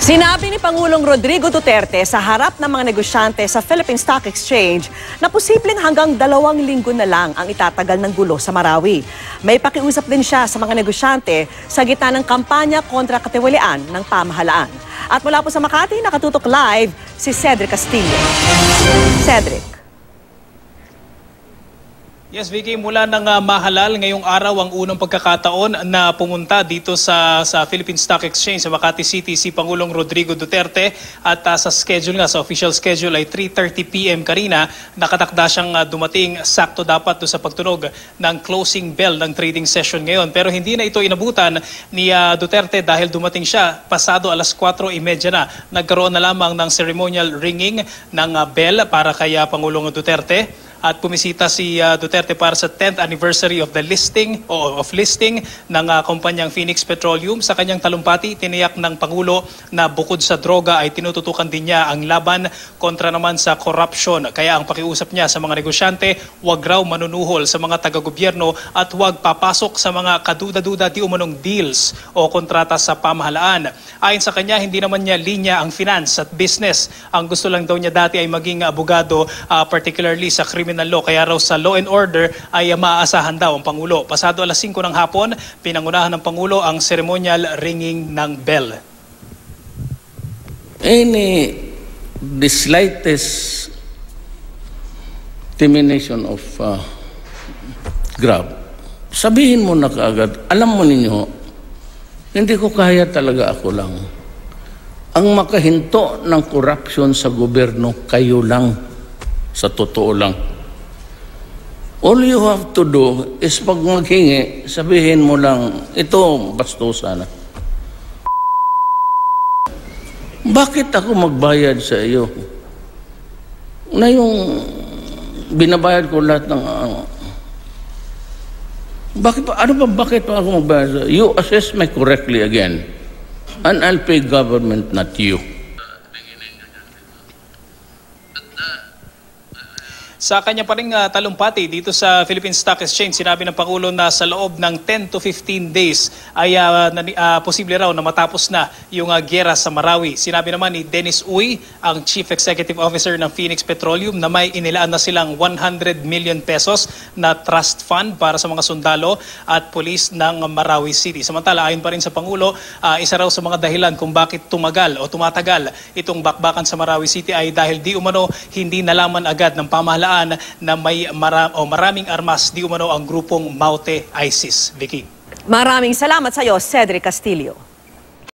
Sinabi ni Pangulong Rodrigo Duterte sa harap ng mga negosyante sa Philippine Stock Exchange na posibleng hanggang 2 linggo na lang ang itatagal ng gulo sa Marawi. May pakiusap din siya sa mga negosyante sa gitna ng kampanya kontra katiwalian ng pamahalaan. At mula po sa Makati, nakatutok live si Cedric Castillo. Cedric. Yes, Vicky, mula ng mahalal ngayong araw ang unang pagkakataon na pumunta dito sa Philippine Stock Exchange sa Makati City si Pangulong Rodrigo Duterte at sa schedule nga, sa official schedule ay 3:30 PM kanina. Nakatakda siyang dumating sakto dapat do sa pagtunog ng closing bell ng trading session ngayon. Pero hindi na ito inabutan ni Duterte dahil dumating siya pasado alas 4:30 na. Nagkaroon na lamang ng ceremonial ringing ng bell para kay Pangulong Duterte. At pumisita si Duterte para sa 10th anniversary of the listing ng kumpanyang Phoenix Petroleum. Sa kanyang talumpati, tiniyak ng Pangulo na bukod sa droga ay tinututukan din niya ang laban kontra naman sa corruption. Kaya ang pakiusap niya sa mga negosyante, huwag raw manunuhol sa mga taga-gobyerno at huwag papasok sa mga kaduda-duda di umanong deals o kontrata sa pamahalaan. Ayon sa kanya, hindi naman niya linya ang finance at business. Ang gusto lang daw niya dati ay maging abogado, particularly sa criminal law. Kaya raw sa law and order ay maaasahan daw ang Pangulo. Pasado alas 5 ng hapon, pinangunahan ng Pangulo ang ceremonial ringing ng bell. The slightest termination of grab, sabihin mo na kaagad, alam mo ninyo, hindi ko kaya talaga ako lang. Ang makahinto ng corruption sa gobyerno, kayo lang. Sa totoo lang. All you have to do is pag maghingi, sabihin mo lang, ito, bastusan na. Bakit ako magbayad sa iyo? Na yung binabayad ko lahat ng... bakit pa ako magbayad sa iyo? You assess me correctly again. And I'll pay government, not you. Sa kanya pa rin talumpati dito sa Philippine Stock Exchange, sinabi ng Pangulo na sa loob ng 10 to 15 days ay posible raw na matapos na yung giyera sa Marawi. Sinabi naman ni Dennis Uy, ang Chief Executive Officer ng Phoenix Petroleum, na may inilaan na silang 100 million pesos na trust fund para sa mga sundalo at pulis ng Marawi City. Samantala, ayon pa rin sa Pangulo, isa raw sa mga dahilan kung bakit tumatagal itong bakbakan sa Marawi City ay dahil di umano hindi nalaman agad ng pamahalaan na may maraming armas di umano ang grupong Maute ISIS. Vicky. Maraming salamat sa iyo, Cedric Castillo.